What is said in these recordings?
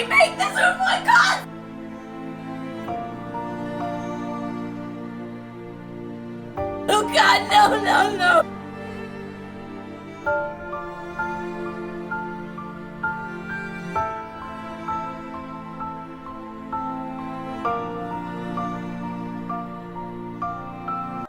remake this? Oh my god! Oh god, no, no, no!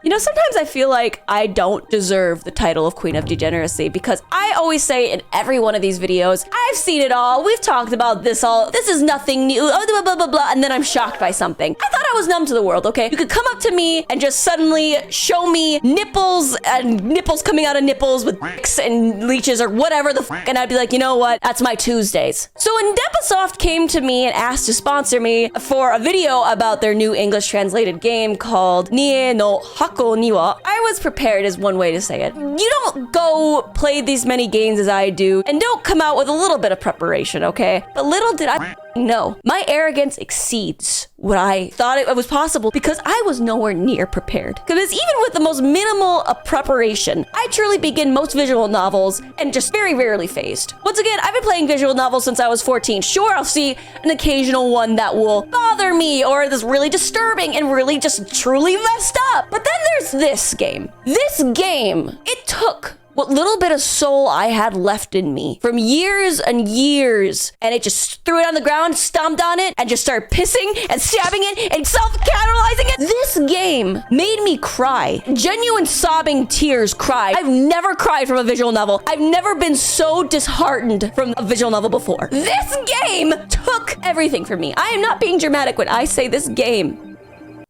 You know, sometimes I feel like I don't deserve the title of Queen of Degeneracy because I always say in every one of these videos, I've seen it all, we've talked about this all, this is nothing new, blah, blah, blah, blah, and then I'm shocked by something. I thought I was numb to the world, okay? You could come up to me and just suddenly show me nipples and nipples coming out of nipples with dicks and leeches or whatever the fuck, and I'd be like, you know what? That's my Tuesdays. So when Depasoft came to me and asked to sponsor me for a video about their new English translated game called Nie no Hako Niwa, I was prepared is one way to say it. You don't go play these many games as I do and don't come out with a little bit of preparation, okay? But little did I know, my arrogance exceeds what I thought it was possible because I was nowhere near prepared. Because even with the most minimal of preparation, I truly begin most visual novels and just very rarely phased. Once again, I've been playing visual novels since I was 14. Sure, I'll see an occasional one that will bother me or is really disturbing and really just truly messed up. But then there's this game. This game, it took what little bit of soul I had left in me from years and years, and it just threw it on the ground, stomped on it, and just started pissing and stabbing it and self-catalyzing it. This game made me cry. Genuine sobbing tears cry. I've never cried from a visual novel. I've never been so disheartened from a visual novel before. This game took everything from me. I am not being dramatic when I say this game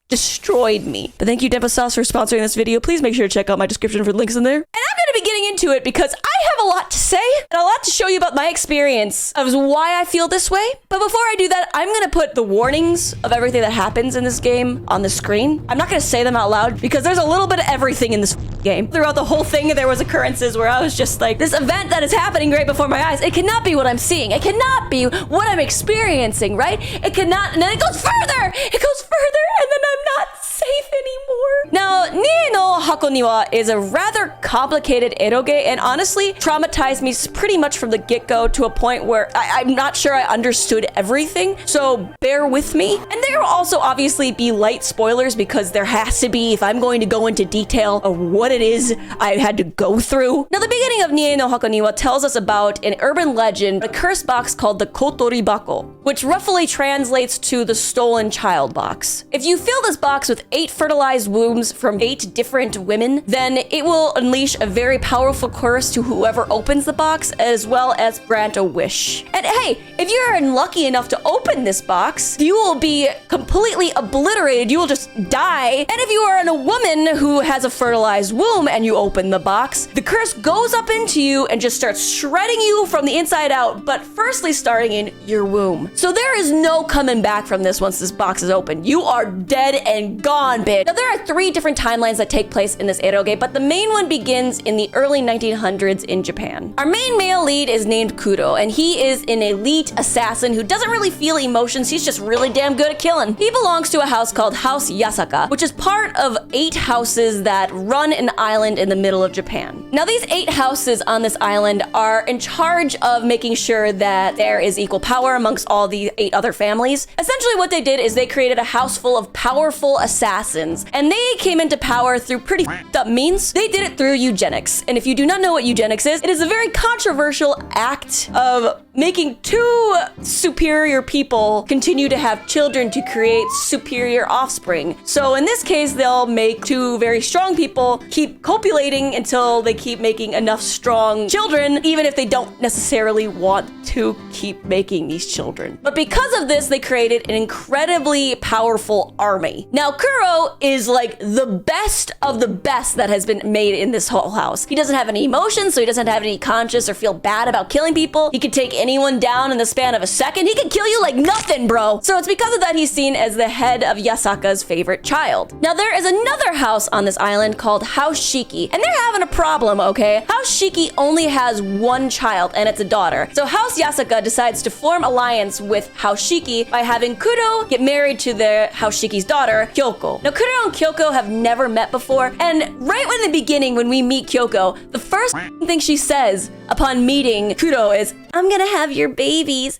destroyed me. But thank you, Depasoft, for sponsoring this video. Please make sure to check out my description for links in there. And I'm going to be getting into it because I have a lot to say and a lot to show you about my experience of why I feel this way. But before I do that, I'm going to put the warnings of everything that happens in this game on the screen. I'm not going to say them out loud because there's a little bit of everything in this game. Throughout the whole thing, there was occurrences where I was just like, this event that is happening right before my eyes, it cannot be what I'm seeing. It cannot be what I'm experiencing, right? It cannot, and then it goes further. It goes further, and then I'm not safe anymore. Now, Nie no Hako Niwa is a rather complicated eroge and honestly traumatized me pretty much from the get-go to a point where I'm not sure I understood everything, so bear with me. And there will also obviously be light spoilers because there has to be if I'm going to go into detail of what it is I had to go through. Now, the beginning of Nie no Hako Niwa tells us about an urban legend, a cursed box called the Kotori Bako, which roughly translates to the stolen child box. If you fill this box with 8 fertilized wombs from 8 different women, then it will unleash a very powerful curse to whoever opens the box, as well as grant a wish. And hey, if you're unlucky enough to open this box, you will be completely obliterated. You will just die. And if you are a woman who has a fertilized womb and you open the box, the curse goes up into you and just starts shredding you from the inside out, but firstly starting in your womb. So there is no coming back from this once this box is open. You are dead and gone, bitch. Now, there are 3 different timelines that take place in this eroge, but the main one begins in the early 1900s in Japan. Our main male lead is named Kuro, and he is an elite assassin who doesn't really feel emotions. He's just really damn good at killing. He belongs to a house called House Yasaka, which is part of 8 houses that run an island in the middle of Japan. Now, these 8 houses on this island are in charge of making sure that there is equal power amongst all the 8 other families. Essentially, what they did is they created a house full of powerful assassins, and they came into power through pretty f***ed up means. They did it through eugenics, and if you do not know what eugenics is, it is a very controversial act of making 2 superior people continue to have children to create superior offspring. So in this case, they'll make 2 very strong people keep copulating until they keep making enough strong children, even if they don't necessarily want to keep making these children. But because of this, they created an incredibly powerful army. Now, Kuro is like the best of the best that has been made in this whole house. He doesn't have any emotions, so he doesn't have any conscience or feel bad about killing people. He could take anyone down in the span of a second. He could kill you like nothing, bro. So it's because of that he's seen as the head of Yasaka's favorite child. Now, there is another house on this island called House Shiki, and they're having a problem, okay? House Shiki only has 1 child, and it's a daughter. So House Yasaka decides to form alliance with House Shiki by having Kuro get married to their House Shiki's daughter, Kyoko. Now, Kuro and Kyoko Kyoko have never met before. And right in the beginning, when we meet Kyoko, the first thing she says upon meeting Kuro is, "I'm gonna have your babies."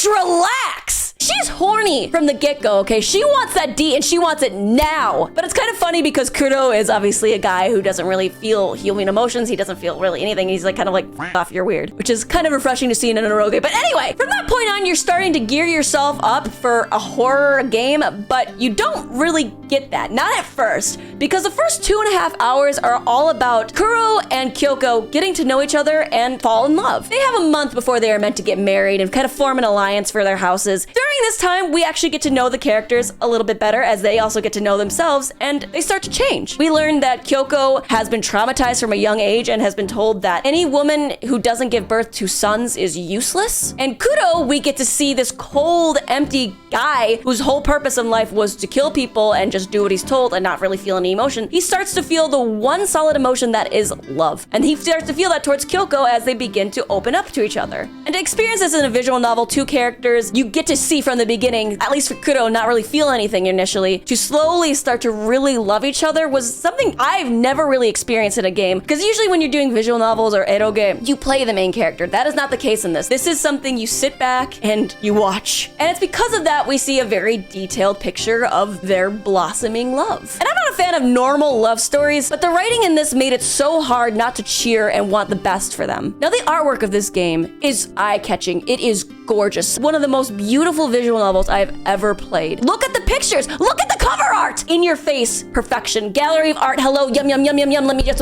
Relax! She's horny from the get-go, okay? She wants that D and she wants it now. But it's kind of funny because Kuro is obviously a guy who doesn't really feel human emotions. He doesn't feel really anything. He's like kind of like, "F off, you're weird," which is kind of refreshing to see in an Eroge. But anyway, from that point on, you're starting to gear yourself up for a horror game, but you don't really get that. Not at first, because the first 2.5 hours are all about Kuro and Kyoko getting to know each other and fall in love. They have a month before they are meant to get married and kind of form an alliance for their houses. During this time, we actually get to know the characters a little bit better as they also get to know themselves and they start to change. We learn that Kyoko has been traumatized from a young age and has been told that any woman who doesn't give birth to sons is useless. And Kuro, we get to see this cold, empty guy whose whole purpose in life was to kill people and just do what he's told and not really feel any emotion. He starts to feel the one solid emotion that is love. And he starts to feel that towards Kyoko as they begin to open up to each other. And to experience this in a visual novel, two characters you get to see from the beginning, at least for Kuro, not really feel anything initially, to slowly start to really love each other was something I've never really experienced in a game. Because usually when you're doing visual novels or eroge, you play the main character. That is not the case in this. This is something you sit back and you watch. And it's because of that we see a very detailed picture of their blossoming love. And I'm not a fan of normal love stories, but the writing in this made it so hard not to cheer and want the best for them. Now, the artwork of this game is eye-catching. It is gorgeous. One of the most beautiful visual novels I've ever played. Look at the pictures. Look at the cover art. In your face, perfection. Gallery of art. Hello, yum, yum, yum, yum, yum. Let me just...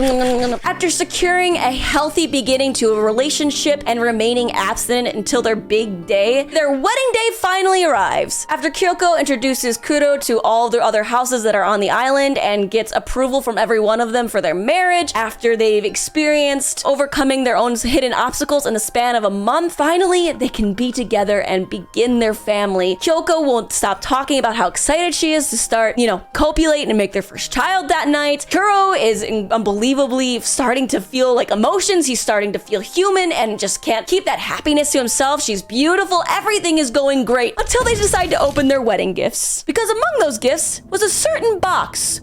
After securing a healthy beginning to a relationship and remaining abstinent until their big day, their wedding day finally arrives. After Kyoko introduces Kuro to all the other houses that are on the island and gets approval from every one of them for their marriage, after they've experienced overcoming their own hidden obstacles in the span of a month, finally they can be together and begin their family. Kyoko won't stop talking about how excited she is to start, copulate and make their first child that night. Kuro is unbelievably starting to feel like emotions. He's starting to feel human and just can't keep that happiness to himself. She's beautiful. Everything is going great until they decide to open their wedding gifts. Because among those gifts was a certain box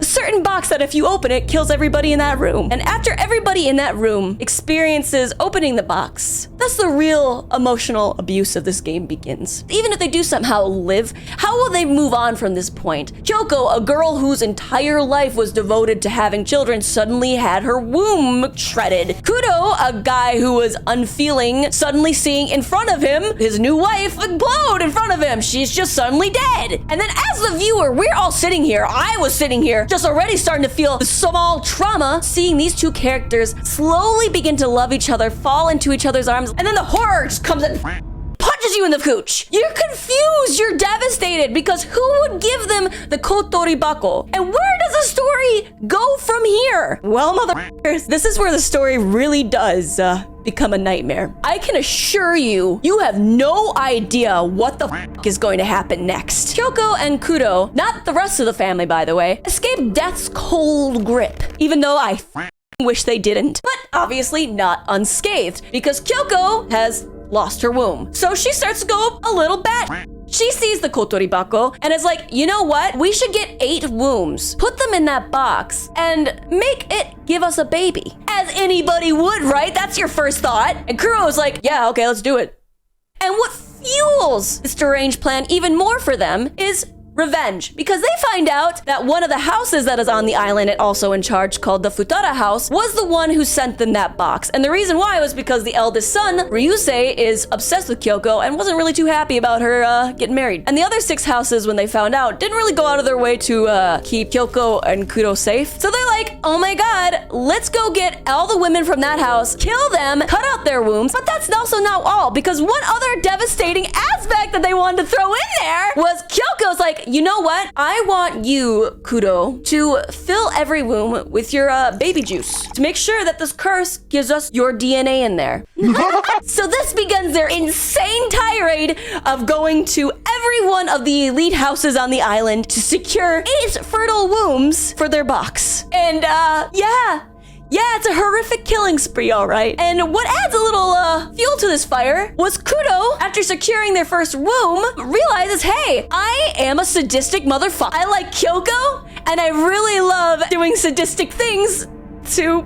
that if you open it, kills everybody in that room. And after everybody in that room experiences opening the box, that's the real emotional abuse of this game begins. Even if they do somehow live, how will they move on from this point? Kyoko, a girl whose entire life was devoted to having children, suddenly had her womb shredded. Kuro, a guy who was unfeeling, suddenly seeing in front of him his new wife explode in front of him. She's just suddenly dead. And then as the viewer, we're all sitting here, I was sitting here, just already starting to feel the small trauma, seeing these two characters slowly begin to love each other, fall into each other's arms, and then the horror just comes in, punches you in the cooch. You're confused, you're devastated, because who would give them the kotori bako? And where does the story go from here? Well, motherfuckers, this is where the story really does become a nightmare. I can assure you, you have no idea what the is going to happen next. Kyoko and Kuro, not the rest of the family by the way, escape death's cold grip, even though I wish they didn't. But obviously not unscathed, because Kyoko has lost her womb. So she starts to go a little bat. She sees the kotori bako and is like, you know what? We should get 8 wombs, put them in that box, and make it give us a baby. As anybody would, right? That's your first thought. And Kuro is like, yeah, okay, let's do it. And what fuels this deranged plan even more for them is revenge, because they find out that one of the houses that is on the island and also in charge, called the Futara house, was the one who sent them that box. And the reason why was because the eldest son, Ryusei, is obsessed with Kyoko and wasn't really too happy about her getting married. And the other 6 houses, when they found out, didn't really go out of their way to keep Kyoko and Kuro safe. So they're like, oh my god, let's go get all the women from that house, kill them, cut out their wombs. But that's also not all, because one other devastating aspect that they wanted to throw in there was Kyoko's like, you know what? I want you, Kuro, to fill every womb with your baby juice to make sure that this curse gives us your DNA in there. So this begins their insane tirade of going to every one of the elite houses on the island to secure 8 fertile wombs for their box. And yeah, it's a horrific killing spree, all right. And what adds a little fuel to this fire was Kuro, after securing their first womb, realizes, hey, I am a sadistic motherfucker. I like Kyoko, And I really love doing sadistic things to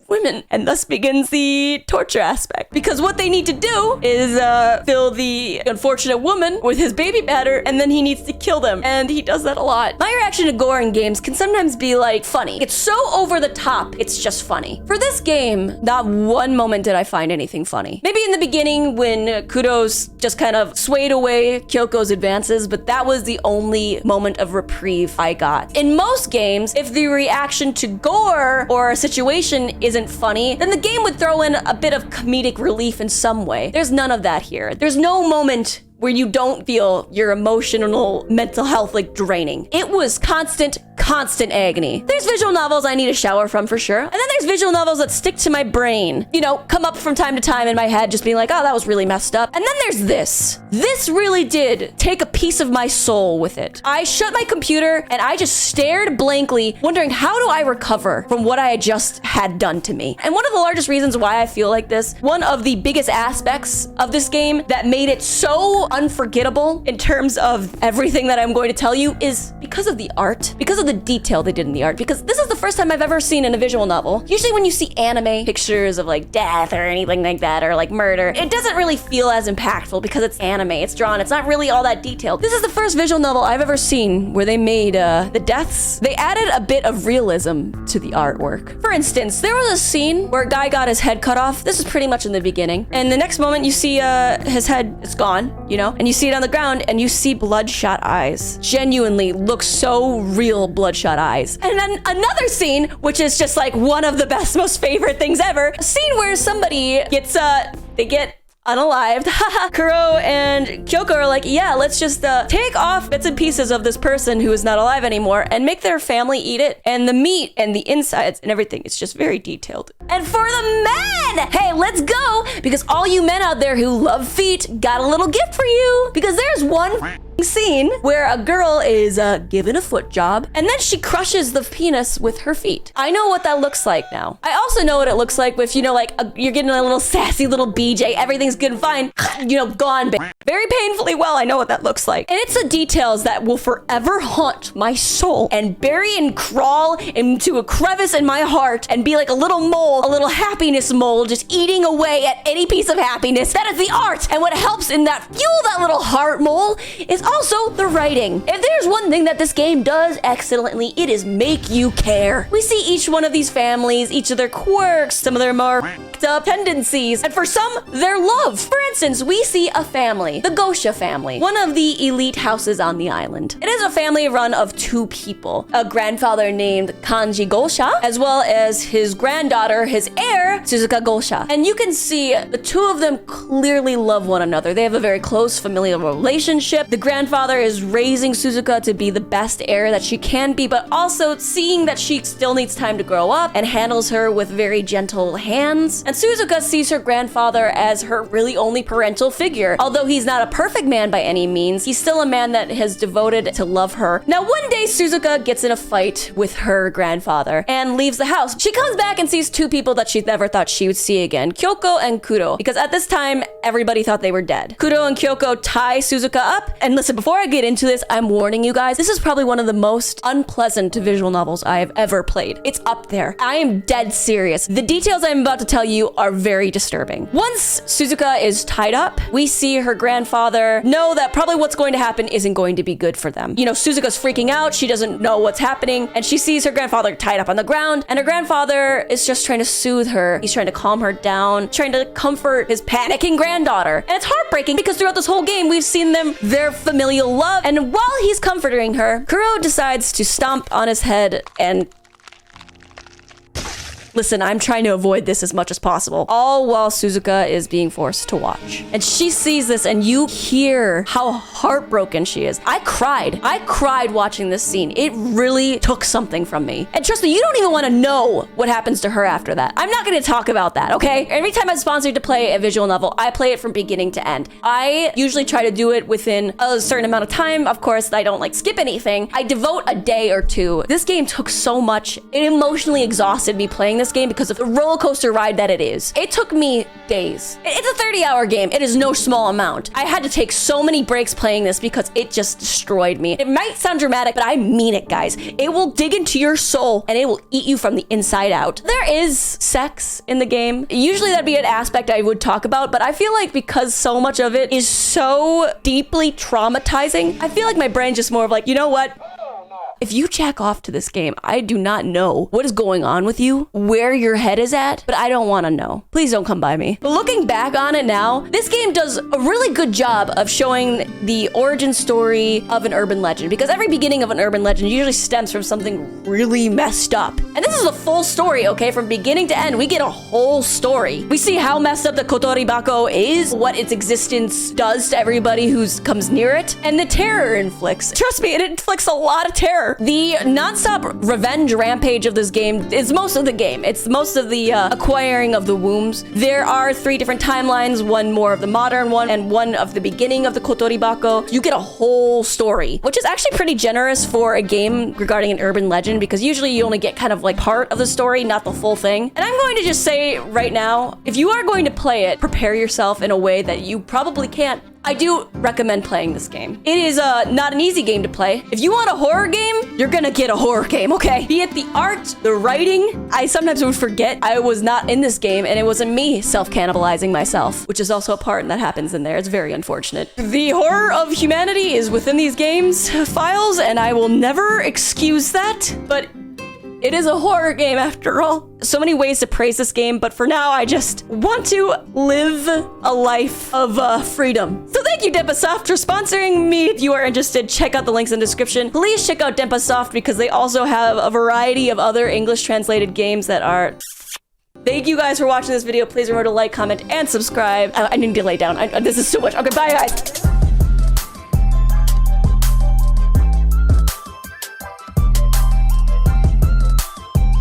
women, and thus begins the torture aspect, because what they need to do is fill the unfortunate woman with his baby batter, and then he needs to kill them, and he does that a lot. My reaction to gore in games can sometimes be like funny. It's so over the top, it's just funny. For this game, not one moment did I find anything funny. Maybe in the beginning when Kudo's just kind of swayed away Kyoko's advances, but that was the only moment of reprieve I got. In most games, if the reaction to gore or a situation isn't funny, then the game would throw in a bit of comedic relief in some way. There's none of that here. There's no moment where you don't feel your emotional mental health like draining. It was constant agony. There's visual novels I need a shower from for sure. And then there's visual novels that stick to my brain. You know, come up from time to time in my head just being like, oh, that was really messed up. And then there's this. This really did take a piece of my soul with it. I shut my computer and I just stared blankly, wondering how do I recover from what I just had done to me? And one of the largest reasons why I feel like this, one of the biggest aspects of this game that made it so unforgettable in terms of everything that I'm going to tell you is because of the art, because of the detail they did in the art, because this is the first time I've ever seen in a visual novel. Usually when you see anime pictures of like death or anything like that, or like murder, it doesn't really feel as impactful because it's anime, it's drawn, it's not really all that detailed. This is the first visual novel I've ever seen where they made the deaths, they added a bit of realism to the artwork. For instance, there was a scene where a guy got his head cut off. This is pretty much in the beginning. And the next moment you see his head is gone, you know, and you see it on the ground and you see bloodshot eyes. Genuinely look so real, bloodshot eyes. And then another scene, which is just like one of the best, most favorite things ever, a scene where somebody gets, they get unalived. Kuro and Kyoko are like, yeah, let's just take off bits and pieces of this person who is not alive anymore and make their family eat it. And the meat and the insides and everything, it's just very detailed. And for the men, hey, let's go, because all you men out there who love feet, got a little gift for you, because there's one scene where a girl is given a foot job and then she crushes the penis with her feet. I know what that looks like now. I also know what it looks like with, you know, like you're getting a little sassy little BJ, everything's good and fine, you know, gone very painfully well. I know what that looks like. And it's the details that will forever haunt my soul and bury and crawl into a crevice in my heart and be like a little mole, a little happiness mole, just eating away at any piece of happiness. That is the art. And what helps in that fuel that little heart mole is also the writing. If there's one thing that this game does excellently, it is make you care. We see each one of these families, each of their quirks, some of their more up tendencies, and for some, their love. For instance, we see a family, the Gosha family, one of the elite houses on the island. It is a family run of two people, a grandfather named Kanji Gosha, as well as his granddaughter, his heir, Suzuka Gosha. And you can see the two of them clearly love one another. They have a very close familial relationship. The grandfather is raising Suzuka to be the best heir that she can be, but also seeing that she still needs time to grow up and handles her with very gentle hands. And Suzuka sees her grandfather as her really only parental figure. Although he's not a perfect man by any means, he's still a man that has devoted to love her. Now, one day Suzuka gets in a fight with her grandfather and leaves the house. She comes back and sees two people that she never thought she would see again, Kyoko and Kuro, because at this time, everybody thought they were dead. Kuro and Kyoko tie Suzuka up, and listen, before I get into this, I'm warning you guys, this is probably one of the most unpleasant visual novels I have ever played. It's up there. I am dead serious. The details I'm about to tell you are very disturbing. Once Suzuka is tied up, we see her grandfather know that probably what's going to happen isn't going to be good for them. You know, Suzuka's freaking out, she doesn't know what's happening, and she sees her grandfather tied up on the ground, and her grandfather is just trying to soothe her. He's trying to calm her down, trying to comfort his panicking granddaughter. And it's heartbreaking because throughout this whole game, we've seen them, their familial love, and while he's comforting her, Kuro decides to stomp on his head and listen, I'm trying to avoid this as much as possible, all while Suzuka is being forced to watch. And she sees this and you hear how heartbroken she is. I cried watching this scene. It really took something from me. And trust me, you don't even want to know what happens to her after that. I'm not going to talk about that, okay? Every time I'm sponsored to play a visual novel, I play it from beginning to end. I usually try to do it within a certain amount of time. Of course, I don't like skip anything. I devote a day or two. This game took so much. It emotionally exhausted me playing this game because of the roller coaster ride that it is. It took me days. It's a 30-hour game. It is no small amount. I had to take so many breaks playing this because it just destroyed me. It might sound dramatic, but I mean it, guys. It will dig into your soul and it will eat you from the inside out. There is sex in the game. Usually that'd be an aspect I would talk about, but I feel like because so much of it is so deeply traumatizing, I feel like my brain's just more of like, you know what? If you jack off to this game, I do not know what is going on with you, where your head is at, but I don't want to know. Please don't come by me. But looking back on it now, this game does a really good job of showing the origin story of an urban legend, because every beginning of an urban legend usually stems from something really messed up. And this is a full story, okay? From beginning to end, we get a whole story. We see how messed up the Kotoribako is, what its existence does to everybody who comes near it, and the terror it inflicts. Trust me, it inflicts a lot of terror. The non-stop revenge rampage of this game is most of the game. It's most of the acquiring of the wombs. There are 3 different timelines, one more of the modern one and one of the beginning of the Kotoribako. You get a whole story, which is actually pretty generous for a game regarding an urban legend, because usually you only get kind of like part of the story, not the full thing. And I'm going to just say right now, if you are going to play it, prepare yourself in a way that you probably can't. I do recommend playing this game. It is not an easy game to play. If you want a horror game, you're gonna get a horror game, okay? Be it the art, the writing. I sometimes would forget I was not in this game and it wasn't me self-cannibalizing myself, which is also a part that happens in there. It's very unfortunate. The horror of humanity is within these games files, and I will never excuse that, but it is a horror game after all. So many ways to praise this game, but for now, I just want to live a life of freedom. So thank you, Denpasoft, for sponsoring me. If you are interested, check out the links in the description. Please check out Denpasoft because they also have a variety of other English translated games that are... Thank you guys for watching this video. Please remember to like, comment, and subscribe. I need to lay down. This is too much. Okay, bye, guys.